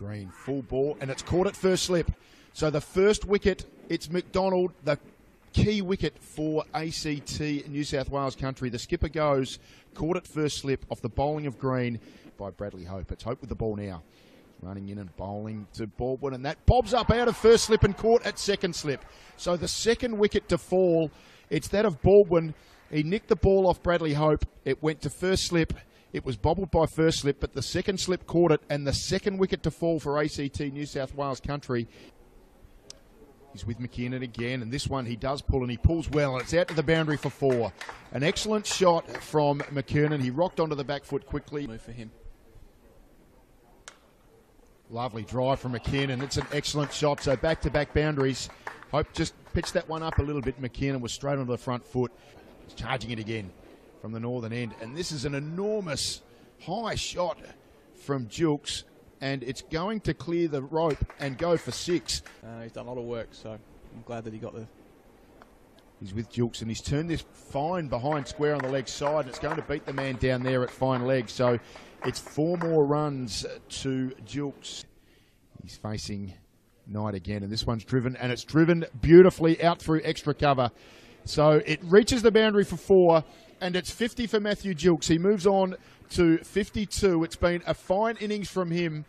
Green, full ball, and it's caught at first slip. So the first wicket, it's McDonald, the key wicket for ACT New South Wales country. The skipper goes, caught at first slip off the bowling of Green by Bradley Hope. It's Hope with the ball now. Running in and bowling to Baldwin, and that bobs up out of first slip and caught at second slip. So the second wicket to fall, it's that of Baldwin. He nicked the ball off Bradley Hope. It went to first slip. It was bobbled by first slip, but the second slip caught it, and the second wicket to fall for ACT New South Wales country. He's with McKinnon again, and this one he does pull, and he pulls well, and it's out to the boundary for 4. An excellent shot from McKinnon. He rocked onto the back foot quickly. Move for him. Lovely drive from McKinnon. It's an excellent shot, so back-to-back boundaries. Hope just pitched that one up a little bit. McKinnon was straight onto the front foot. He's charging it again from the northern end, and this is an enormous high shot from Jukes, and it's going to clear the rope and go for 6. He's done a lot of work, so I'm glad that he got there. He's with Jukes, and he's turned this fine behind square on the leg side, and it's going to beat the man down there at fine leg. So it's 4 more runs to Jukes. He's facing Knight again, and this one's driven, and it's driven beautifully out through extra cover. So it reaches the boundary for 4, and it's 50 for Matthew Jukes. He moves on to 52. It's been a fine innings from him.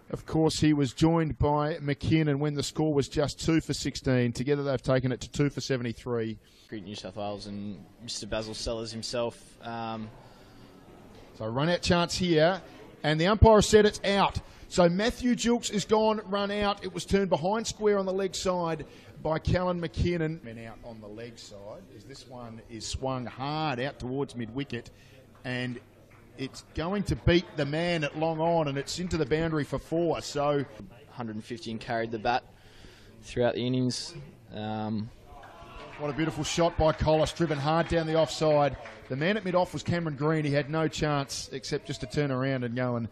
Of course, he was joined by McKinnon when the score was just 2 for 16. Together they've taken it to 2 for 73. New South Wales and Mr. Basil Sellers himself. So run out chance here, and the umpire said it's out. So Matthew Jukes is gone, run out. It was turned behind square on the leg side by Callan McKinnon. Men out on the leg side, as this one is swung hard out towards mid-wicket, and it's going to beat the man at long on, and it's into the boundary for 4. So 150 and carried the bat throughout the innings. What a beautiful shot by Collis, driven hard down the offside. The man at mid-off was Cameron Green. He had no chance except just to turn around and go and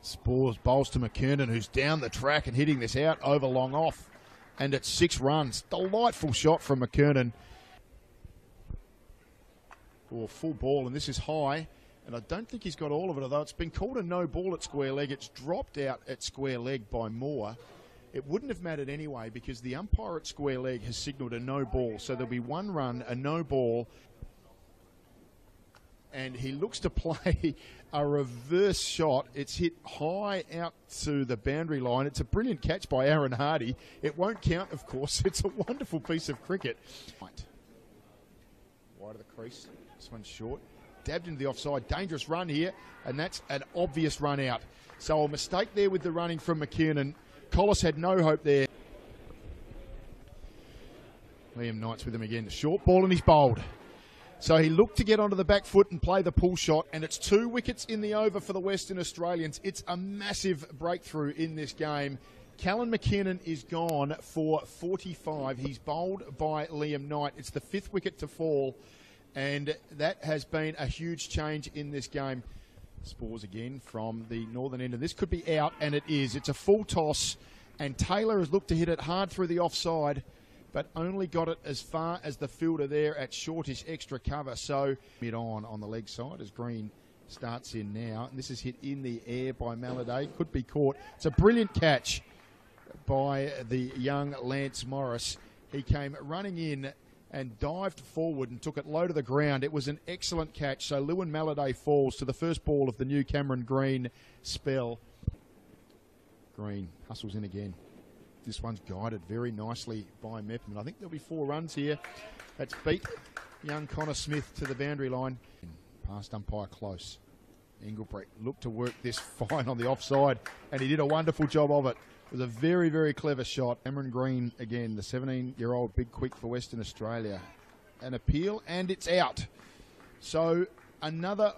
Spores bowls to McKernan, who's down the track and hitting this out over long off. And it's 6 runs. Delightful shot from McKernan. Oh, full ball, and this is high. And I don't think he's got all of it, although it's been called a no ball at square leg. It's dropped out at square leg by Moore. It wouldn't have mattered anyway because the umpire at square leg has signalled a no ball. So there'll be 1 run, a no ball. And he looks to play a reverse shot. It's hit high out to the boundary line. It's a brilliant catch by Aaron Hardy. It won't count, of course. It's a wonderful piece of cricket. Wide of the crease. This one's short. Dabbed into the offside. Dangerous run here. And that's an obvious run out. So a mistake there with the running from McKiernan. Collis had no hope there. Liam Knight's with him again. Short ball and he's bowled. So he looked to get onto the back foot and play the pull shot, and it's 2 wickets in the over for the Western Australians. It's a massive breakthrough in this game. Callan McKinnon is gone for 45. He's bowled by Liam Knight. It's the 5th wicket to fall, and that has been a huge change in this game. Spores again from the northern end, and this could be out, and it is. It's a full toss, and Taylor has looked to hit it hard through the offside, but only got it as far as the fielder there at shortish extra cover. So mid on the leg side as Green starts in now. And this is hit in the air by Maladay. Could be caught. It's a brilliant catch by the young Lance Morris. He came running in and dived forward and took it low to the ground. It was an excellent catch. So Lewin Maladay falls to the first ball of the new Cameron Green spell. Green hustles in again. This one's guided very nicely by Mepham. I think there'll be 4 runs here. That's beat young Connor Smith to the boundary line. Past umpire close. Engelbrecht looked to work this fine on the offside, and he did a wonderful job of it. It was a very, very clever shot. Cameron Green, again, the 17-year-old big quick for Western Australia. An appeal, and it's out. So another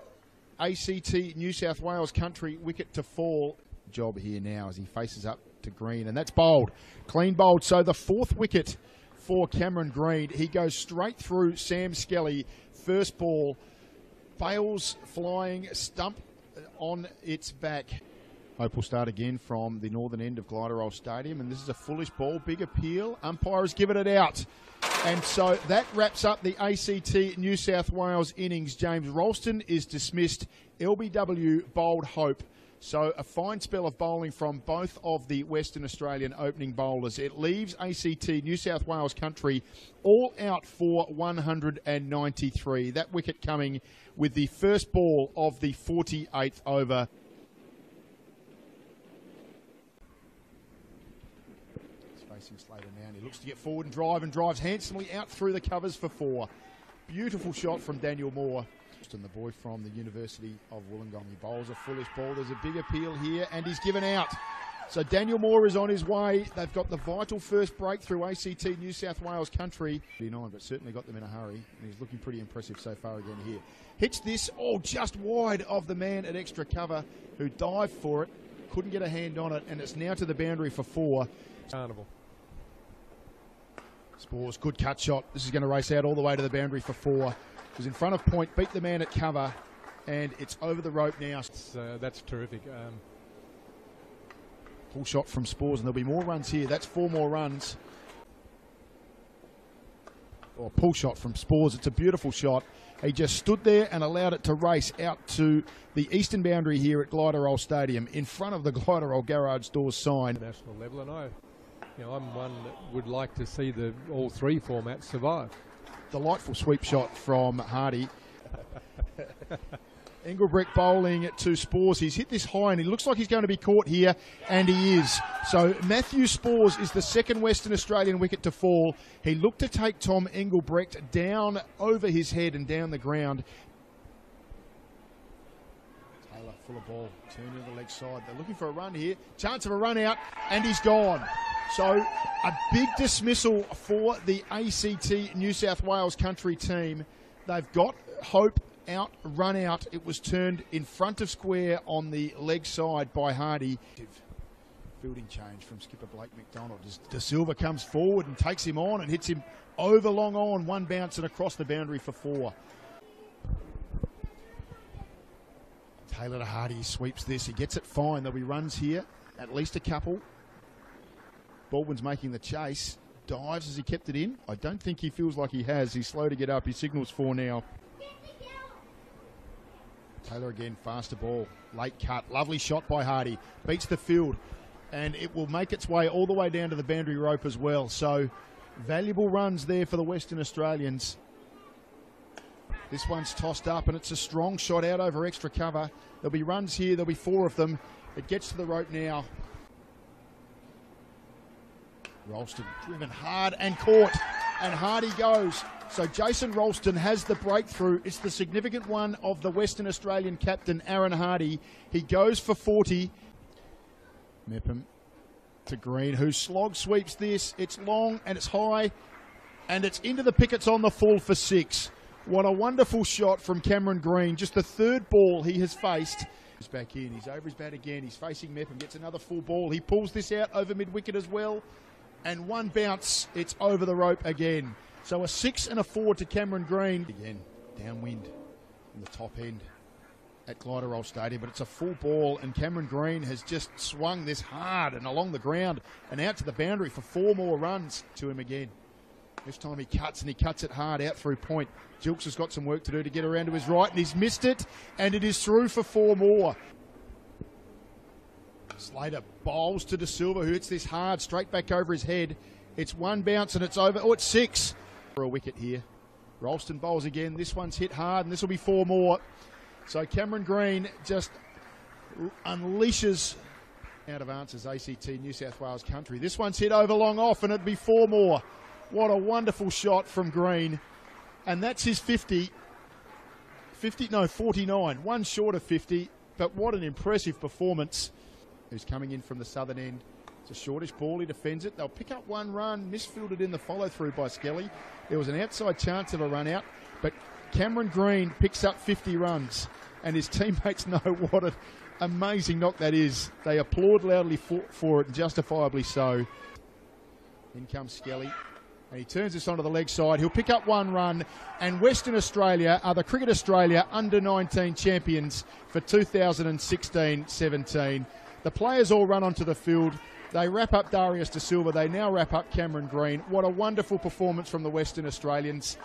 ACT New South Wales country wicket to fall. Job here now as he faces up to Green, and that's bowled. Clean bowled. So the 4th wicket for Cameron Green. He goes straight through Sam Skelly. First ball. Fails flying stump on its back. Hope will start again from the northern end of Gliderol Stadium, and this is a foolish ball. Big appeal. Umpire has given it out. And so that wraps up the ACT New South Wales innings. James Ralston is dismissed. LBW bowled Hope. So a fine spell of bowling from both of the Western Australian opening bowlers. It leaves ACT New South Wales country all out for 193. That wicket coming with the first ball of the 48th over. He's facing Slater now, and he looks to get forward and drives handsomely out through the covers for 4. Beautiful shot from Daniel Moore. And the boy from the University of Wollongong. He bowls a foolish ball. There's a big appeal here, and he's given out. So Daniel Moore is on his way. They've got the vital first breakthrough, ACT New South Wales country. But certainly got them in a hurry, and he's looking pretty impressive so far again here. Hits this, just wide of the man at extra cover, who dived for it, couldn't get a hand on it, and it's now to the boundary for 4. Carnival. Spores, good cut shot. This is going to race out all the way to the boundary for 4. Was in front of point, beat the man at cover, and it's over the rope now. That's terrific. Pull shot from Spores, and there'll be more runs here. That's 4 more runs. Or pull shot from Spores. It's a beautiful shot. He just stood there and allowed it to race out to the eastern boundary here at Gliderroll Stadium, in front of the Gliderroll garage doors sign. National level, and I'm one that would like to see all 3 formats survive. Delightful sweep shot from Hardy. Engelbrecht bowling to Spores. He's hit this high, and he looks like he's going to be caught here, and he is. So Matthew Spores is the second Western Australian wicket to fall. He looked to take Tom Engelbrecht down over his head and down the ground. Taylor full of ball, turning to the leg side. They're looking for a run here. Chance of a run out, and he's gone. So a big dismissal for the ACT New South Wales country team. They've got Hope out, run out. It was turned in front of square on the leg side by Hardy. Fielding change from skipper Blake McDonald. De Silva comes forward and takes him on and hits him over long on, 1 bounce and across the boundary for 4. Taylor to Hardy, sweeps this. He gets it fine. There'll be runs here, at least a couple. Baldwin's making the chase, dives as he kept it in. I don't think he feels like he has. He's slow to get up. He signals 4 now. Taylor again, faster ball. Late cut. Lovely shot by Hardy. Beats the field, and it will make its way all the way down to the boundary rope as well. So valuable runs there for the Western Australians. This one's tossed up, and it's a strong shot out over extra cover. There'll be runs here. There'll be 4 of them. It gets to the rope now. Ralston driven hard and caught, and Hardy goes. So Jason Ralston has the breakthrough. It's the significant one of the Western Australian captain, Aaron Hardy. He goes for 40. Mepham to Green, who slog sweeps this. It's long and it's high, and it's into the pickets on the full for 6. What a wonderful shot from Cameron Green. Just the 3rd ball he has faced. He's back in. He's over his bat again. He's facing Mepham. Gets another full ball. He pulls this out over mid-wicket as well. And 1 bounce, it's over the rope again. So a 6 and a 4 to Cameron Green. Again, downwind in the top end at Gliderroll Stadium, but it's a full ball, and Cameron Green has just swung this hard and along the ground and out to the boundary for 4 more runs to him again. This time he cuts, and he cuts it hard out through point. Gilks has got some work to do to get around to his right, and he's missed it, and it is through for 4 more. Slater bowls to De Silva, who hits this hard, straight back over his head. It's 1 bounce and it's over. Oh, it's 6 for a wicket here. Ralston bowls again. This one's hit hard, and this will be 4 more. So Cameron Green just unleashes out of answers, ACT New South Wales country. This one's hit over long off, and it'd be 4 more. What a wonderful shot from Green. And that's his 49. 1 short of 50, but what an impressive performance. Who's coming in from the southern end. It's a shortish ball. He defends it. They'll pick up 1 run. Misfielded in the follow-through by Skelly. There was an outside chance of a run out, but Cameron Green picks up 50 runs, and his teammates know what an amazing knock that is. They applaud loudly for it, and justifiably so. In comes Skelly, and he turns this onto the leg side. He'll pick up 1 run, and Western Australia are the Cricket Australia Under-19 champions for 2016-17. The players all run onto the field. They wrap up Darius De Silva. They now wrap up Cameron Green. What a wonderful performance from the Western Australians.